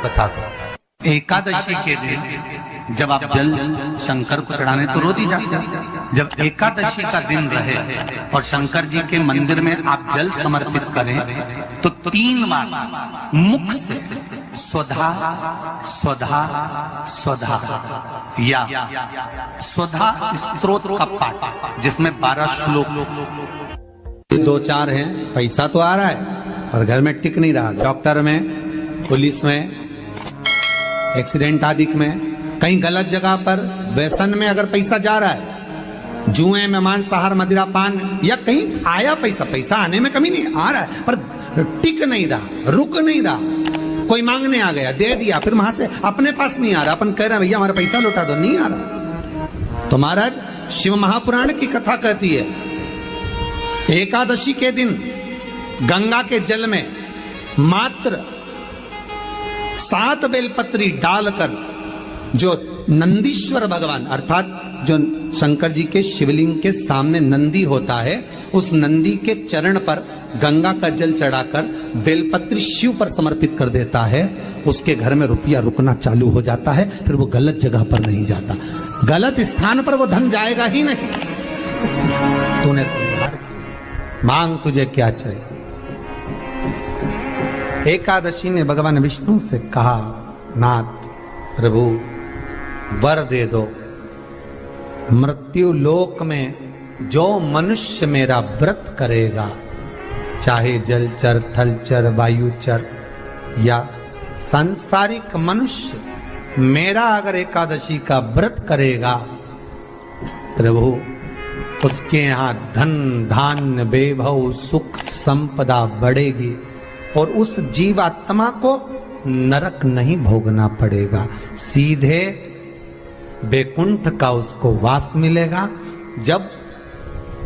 कथा को। एकादशी के दिन जब आप जल शंकर को चढ़ाने तो रोज ही जाते हैं। जब एकादशी का दिन रहे और शंकर जी के मंदिर में आप जल समर्पित करें तो 3 बार मुख से स्वधा स्वधा स्वधा या स्वधा स्तोत्र का पाठ, जिसमें 12 श्लोक 2-4 हैं। पैसा तो आ रहा है पर घर में टिक नहीं रहा। डॉक्टर में, पुलिस में, एक्सीडेंट आदि में, कहीं गलत जगह पर, व्यसन में अगर पैसा जा रहा है, जुए में, मांसाहार, मदिरा पान, या कहीं आया पैसा आने में कमी नहीं, आ रहा है पर टिक नहीं रहा, रुक नहीं रहा। कोई मांगने आ गया, दे दिया, फिर वहां से अपने पास नहीं आ रहा, अपन कह रहे हैं भैया हमारा पैसा लौटा दो, नहीं आ रहा। तो महाराज शिव महापुराण की कथा कहती है एकादशी के दिन गंगा के जल में मात्र 7 बेलपत्री डालकर जो नंदीश्वर भगवान अर्थात जो शंकर जी के शिवलिंग के सामने नंदी होता है, उस नंदी के चरण पर गंगा का जल चढ़ाकर बेलपत्री शिव पर समर्पित कर देता है, उसके घर में रुपया रुकना चालू हो जाता है। फिर वो गलत जगह पर नहीं जाता, गलत स्थान पर वो धन जाएगा ही नहीं। तूने संहार किया, मांग तुझे क्या चाहिए। एकादशी ने भगवान विष्णु से कहा, नाथ प्रभु वर दे दो, मृत्यु लोक में जो मनुष्य मेरा व्रत करेगा, चाहे जलचर, थलचर, वायुचर या सांसारिक मनुष्य, मेरा अगर एकादशी का व्रत करेगा, प्रभु उसके यहां धन धान्य वैभव सुख संपदा बढ़ेगी और उस जीवात्मा को नरक नहीं भोगना पड़ेगा, सीधे वैकुंठ का उसको वास मिलेगा। जब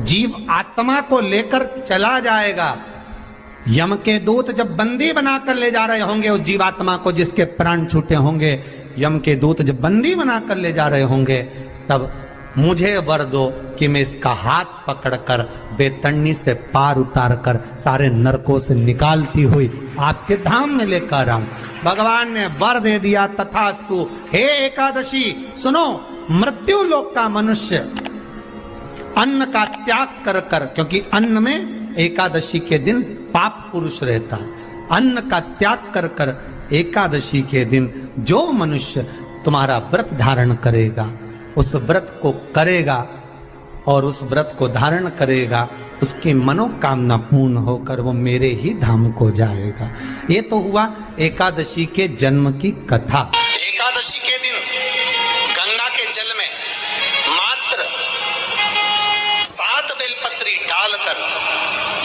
जीव आत्मा को लेकर चला जाएगा, यम के दूत जब बंदी बनाकर ले जा रहे होंगे उस जीवात्मा को, जिसके प्राण छूटे होंगे, यम के दूत जब बंदी बनाकर ले जा रहे होंगे, तब मुझे वर दो कि मैं इसका हाथ पकड़कर बेतन्नी से पार उतार कर सारे नरकों से निकालती हुई आपके धाम में लेकर आऊं। भगवान ने वर दे दिया, तथास्तु। हे एकादशी सुनो, मृत्यु लोक का मनुष्य अन्न का त्याग कर कर, क्योंकि अन्न में एकादशी के दिन पाप पुरुष रहता है, अन्न का त्याग कर कर एकादशी के दिन जो मनुष्य तुम्हारा व्रत धारण करेगा, उस व्रत को करेगा और उस व्रत को धारण करेगा, उसकी मनोकामना पूर्ण होकर वो मेरे ही धाम को जाएगा। ये तो हुआ एकादशी के जन्म की कथा। एकादशी के दिन गंगा के जल में मात्र 7 बेलपत्री डालकर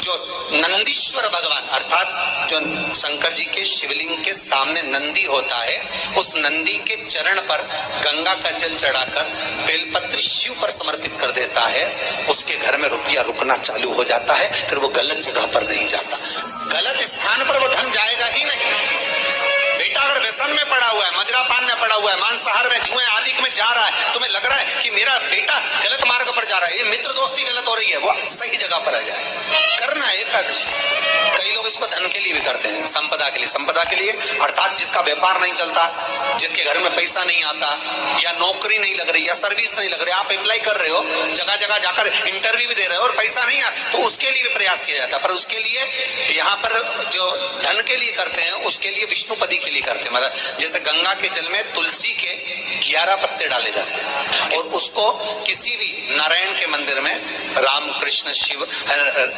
जो नंदीश्वर भगवान अर्थात जो शंकर जी के शिवलिंग के सामने नंदी होता है, उस नंदी के चरण पर गंगा का जल चढ़ाकर बेलपत्री शिव पर समर्पित कर देता है, उसके घर में रुपया रुकना चालू हो जाता है। फिर वो गलत जगह पर नहीं जाता, गलत स्थान पर वो धन जाएगा ही नहीं। बेटा अगर व्यसन में पड़ा हुआ है, मदिरा पान में पड़ा हुआ है, मांसाहार में, जुए आदि में जा रहा है, तुम्हें लग रहा है कि मेरा बेटा गलत मार्ग पर जा रहा है, ये मित्र दोस्ती गलत हो रही है, वो सही जगह पर आ जाए। करना है एकादशी। कई लोग इसको धन के लिए भी करते हैं, संपदा के लिए। संपदा के लिए अर्थात जिसका व्यापार नहीं चलता, जिसके घर में पैसा नहीं आता, या नौकरी नहीं लग रही, या सर्विस नहीं लग रही, आप अप्लाई कर रहे हो, जगह जगह जाकर इंटरव्यू भी दे रहे हो और पैसा नहीं आता, तो उसके लिए भी प्रयास किया जाता है। पर उसके लिए यहाँ पर जो धन के लिए करते हैं, उसके लिए विष्णुपदी के लिए करते हैं। मतलब जैसे गंगा के जल में तुलसी के 11 पत्ते डाले जाते हैं और उसको किसी भी नारायण के मंदिर में राम कृष्ण शिव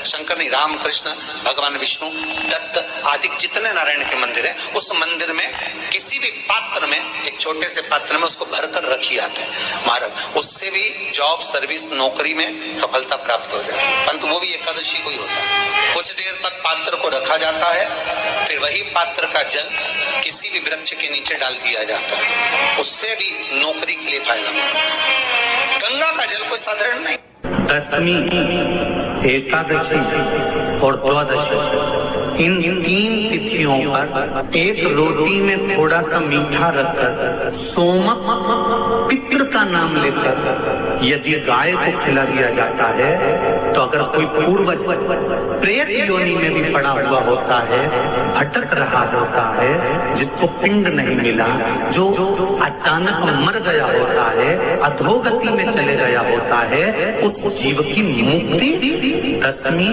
शंकर नहीं, राम कृष्ण भगवान विष्णु दत्त आदि जितने नारायण के मंदिर है, उस मंदिर में किसी भी पात्र में, एक छोटे से पात्र में उसको भरकर रखी जाते हैं महाराज। उससे भी जॉब सर्विस नौकरी में सफलता प्राप्त हो जाती है। परंतु वो भी एकादशी को ही होता है। कुछ देर तक पात्र को रखा जाता है, फिर वही पात्र का जल किसी भी वृक्ष के नीचे डाल दिया जाता है, उससे भी नौकरी के लिए फायदा होता है। गंगा का जल कोई साधारण नहीं। दशमी, एकादशी और द्वादशी इन 3 तिथियों पर एक रोटी में थोड़ा सा मीठा रखकर सोमक पितृ का नाम लेकर यदि गाय को खिला दिया जाता है तो अगर कोई पूर्वज प्रेत योनि में भी पड़ा हुआ होता है, भटक रहा होता है, जिसको पिंड नहीं मिला, जो अचानक मर गया होता है, अधोगति में चले गया होता है, उस जीव की मुक्ति दशमी,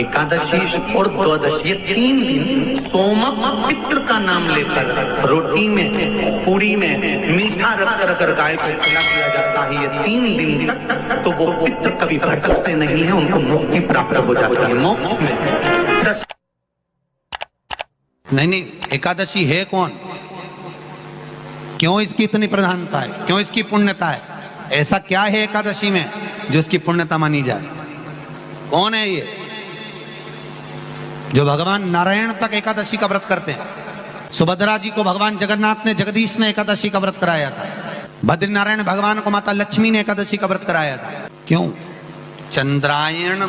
एकादशी और द्वादशी, ये 3 दिन सोमक पितृ का नाम लेकर रोटी में, पूरी में मीठा रखकर अगर गाय को खिला दिया जाता है ये 3 दिन तक, तो वो पितृ कभी भटकते नहीं है, उनको मुक्ति प्राप्त हो जाती है मोक्ष में। नहीं, एकादशी है कौन? क्यों इसकी इतनी प्रधानता है? क्यों इसकी पुण्यता है? ऐसा क्या है एकादशी में जो इसकी पुण्यता मानी जाए? कौन है ये जो भगवान नारायण तक एकादशी का व्रत करते हैं? सुभद्रा जी को भगवान जगन्नाथ ने, जगदीश ने एकादशी का व्रत कराया था। बद्रीनारायण भगवान को माता लक्ष्मी ने एकादशी का व्रत कराया था। क्यों? चंद्रायण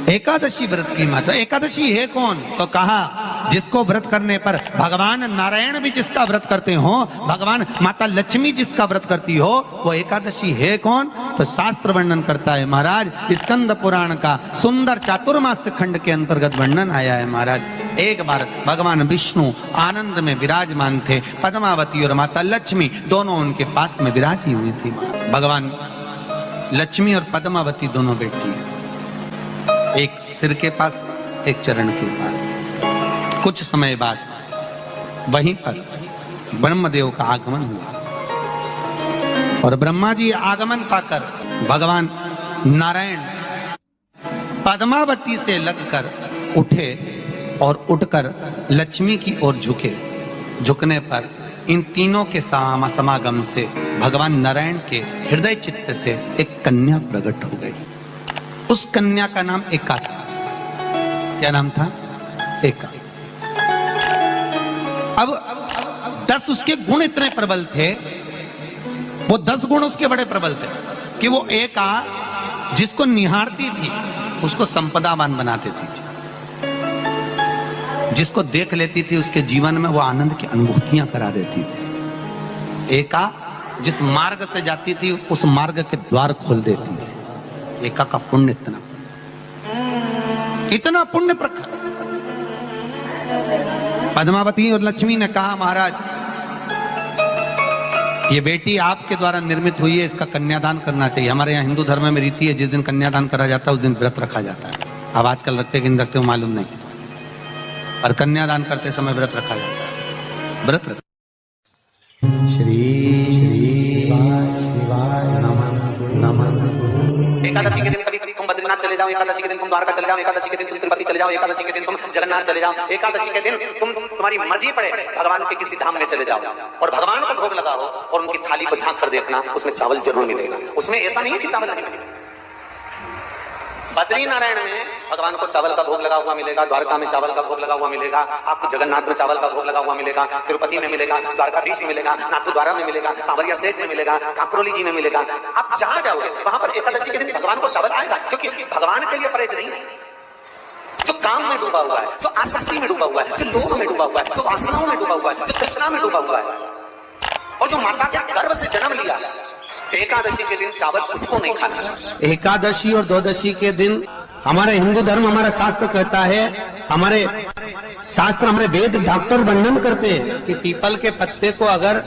एकादशी व्रत की माता। एकादशी है कौन? तो कहा जिसको व्रत करने पर भगवान नारायण भी जिसका व्रत करते हो, भगवान माता लक्ष्मी जिसका व्रत करती हो, वो एकादशी है कौन? तो शास्त्र वर्णन करता है महाराज, स्कंद पुराण का सुंदर चातुर्मास्य खंड के अंतर्गत वर्णन आया है महाराज। एक बार भगवान विष्णु आनंद में विराजमान थे, पद्मावती और माता लक्ष्मी दोनों उनके पास में विराजी हुई थी। भगवान लक्ष्मी और पद्मावती दोनों बैठी, एक सिर के पास, एक चरण के पास। कुछ समय बाद वहीं पर ब्रह्मदेव का आगमन हुआ और ब्रह्मा जी आगमन पाकर भगवान नारायण पद्मावती से लगकर उठे और उठकर लक्ष्मी की ओर झुके। झुकने पर इन तीनों के समागम से भगवान नारायण के हृदय चित्त से एक कन्या प्रकट हो गई। उस कन्या का नाम एका था। क्या नाम था? एका। अब 10 उसके गुण इतने प्रबल थे, वो 10 गुण उसके बड़े प्रबल थे कि वो एका जिसको निहारती थी उसको संपदावान बना देती थी। जिसको देख लेती थी उसके जीवन में वो आनंद की अनुभूतियां करा देती थी। एका जिस मार्ग से जाती थी उस मार्ग के द्वार खोल देती थी। एका का पुण्य इतना पुण्य प्रखर। पद्मावती और लक्ष्मी ने कहा महाराज ये बेटी आपके द्वारा निर्मित हुई है, इसका कन्यादान करना चाहिए। हमारे यहाँ हिंदू धर्म में रीति है, जिस दिन कन्यादान करा जाता है उस दिन व्रत रखा जाता है। अब आजकल रखते कि नहीं रखते हो मालूम नहीं, और कन्यादान करते समय व्रत रखा जाता है। व्रत रख श्री शिवाय नमः। एकादशी के दिन कभी कभी तुम बद्रीनाथ चले जाओ, एकादशी के दिन तुम द्वारका चले जाओ, एकादशी के दिन तुम तिरुपति चले जाओ, एकादशी के दिन तुम जगन्नाथ चले जाओ, एकादशी के दिन तुम्हारी मर्जी पड़े भगवान के किसी धाम में चले जाओ और भगवान को भोग लगाओ और उनकी थाली को झांक कर देखना, उसमें चावल जरूर मिलेगा। उसमें ऐसा नहीं है कि चावल नहीं मिलेगा। बद्री नारायण में भगवान को चावल का भोग लगा हुआ मिलेगा, द्वारका में चावल का भोग लगा हुआ मिलेगा, आपको जगन्नाथ में चावल का भोग लगा हुआ मिलेगा, तिरुपति में मिलेगा, द्वारकाधीश में मिलेगा, नाथद्वारा में मिलेगा, सांवरिया सेठ में मिलेगा, काकरोली जी में मिलेगा। आप जहां जाओगे वहां पर एकादशी के दिन भगवान को चावल आएगा, क्योंकि भगवान के लिए परहेज नहीं है। जो काम में डूबा हुआ है, जो आसक्ति में डूबा हुआ है, जो लोभ में डूबा हुआ है, जो वासनाओं में डूबा हुआ है, जो तृष्णा में डूबा हुआ है, और जो माता के गर्भ से जन्म लिया, एकादशी के दिन चावल उसको नहीं खाना। एकादशी और द्वादशी के दिन हमारे हिंदू धर्म, हमारा शास्त्र कहता है, हमारे शास्त्र, हमारे वेद डॉक्टर वर्णन करते हैं कि पीपल के पत्ते को अगर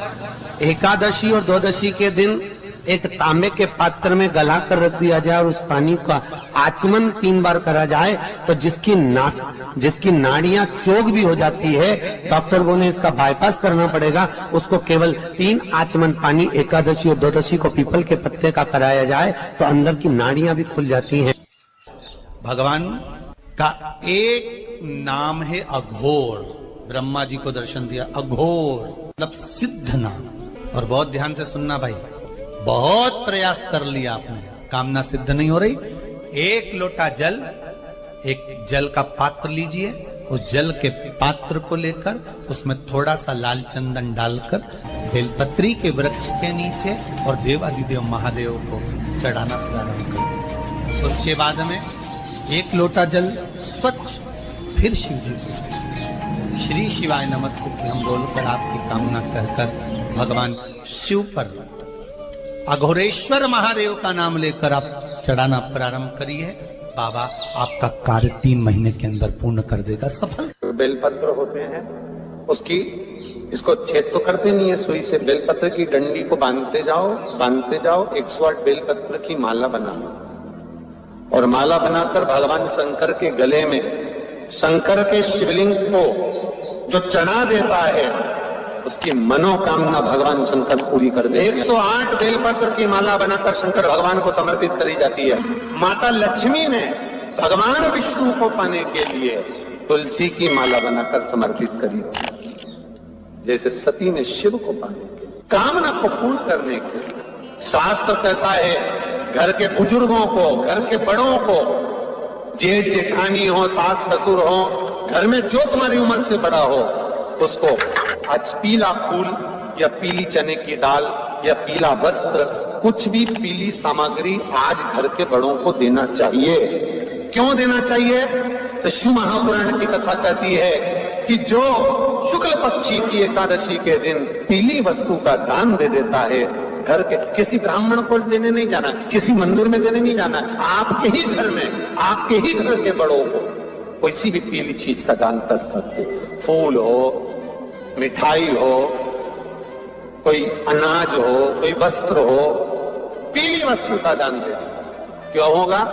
एकादशी और द्वादशी के दिन एक तांबे के पात्र में गला कर रख दिया जाए और उस पानी का आचमन 3 बार करा जाए तो जिसकी नाड़ियां चोक भी हो जाती है, डॉक्टर बोले इसका बाईपास करना पड़ेगा, उसको केवल 3 आचमन पानी एकादशी और द्वादशी को पीपल के पत्ते का कराया जाए तो अंदर की नाड़ियां भी खुल जाती हैं। भगवान का एक नाम है अघोर। ब्रह्मा जी को दर्शन दिया, अघोर मतलब सिद्ध नाम। और बहुत ध्यान से सुनना भाई, बहुत प्रयास कर लिया आपने, कामना सिद्ध नहीं हो रही। 1 लोटा जल, एक जल का पात्र लीजिए, उस जल के पात्र को लेकर उसमें थोड़ा सा लाल चंदन डालकर बेलपत्री के वृक्ष के नीचे और देवादिदेव महादेव को चढ़ाना प्रारंभ करें। उसके बाद में 1 लोटा जल स्वच्छ फिर शिव जी पूछते, श्री शिवाय नमस्तुभ्यं हम बोलकर आपकी कामना कहकर भगवान शिव पर अघोरेश्वर महादेव का नाम लेकर आप चढ़ाना प्रारंभ करिए। बाबा आपका कार्य 3 महीने के अंदर पूर्ण कर देगा, सफल। बेलपत्र होते हैं, उसकी इसको छेद तो करते नहीं है सुई से, बेलपत्र की डंडी को बांधते जाओ 108 बेलपत्र की माला बनाना और माला बनाकर भगवान शंकर के गले में शंकर के शिवलिंग को जो चढ़ा देता है उसकी मनोकामना भगवान शंकर पूरी कर दे। 108 बेलपत्र की माला बनाकर शंकर भगवान को समर्पित करी जाती है। माता लक्ष्मी ने भगवान विष्णु को पाने के लिए तुलसी की माला बनाकर समर्पित करी, जैसे सती ने शिव को पाने के लिए, कामना को पूर्ण करने के लिए। शास्त्र कहता है घर के बुजुर्गों को, घर के बड़ों को, जेठ जेठानी हो, सास ससुर हो, घर में जो तुम्हारी उम्र से बड़ा हो, उसको आज पीला फूल या पीली चने की दाल या पीला वस्त्र, कुछ भी पीली सामग्री आज घर के बड़ों को देना चाहिए। क्यों देना चाहिए? तो शिव महापुराण की कथा कहती है कि जो शुक्ल पक्षी की एकादशी के दिन पीली वस्तु का दान दे देता है, घर के किसी ब्राह्मण को देने नहीं जाना, किसी मंदिर में देने नहीं जाना, आपके ही घर में, आपके ही घर के बड़ों को किसी भी पीली चीज का दान कर सकते। फूल हो, मिठाई हो, कोई अनाज हो, कोई वस्त्र हो, पीली वस्तु का दान दे। क्यों होगा?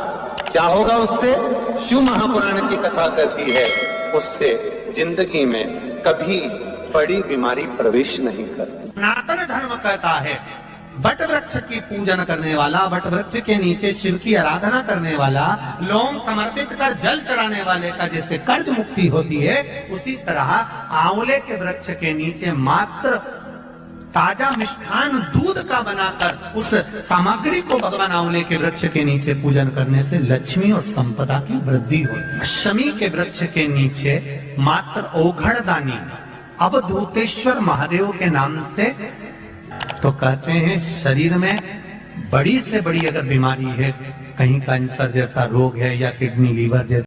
क्या होगा उससे? शिव महापुराण की कथा कहती है उससे जिंदगी में कभी बड़ी बीमारी प्रवेश नहीं करती। सनातन धर्म कहता है वट वृक्ष की पूजन करने वाला, वट वृक्ष के नीचे शिव की आराधना करने वाला, लोम समर्पित कर जल चढ़ाने वाले का जैसे कर्ज मुक्ति होती है, उसी तरह आंवले के वृक्ष के नीचे मात्र ताजा मिष्ठान दूध का बनाकर उस सामग्री को भगवान आंवले के वृक्ष के नीचे पूजन करने से लक्ष्मी और संपदा की वृद्धि होती है। शमी के वृक्ष के नीचे मात्र ओघड़दानी अवधूतेश्वर महादेव के नाम से, तो कहते हैं शरीर में बड़ी से बड़ी अगर बीमारी है, कहीं कैंसर जैसा रोग है या किडनी लीवर जैसा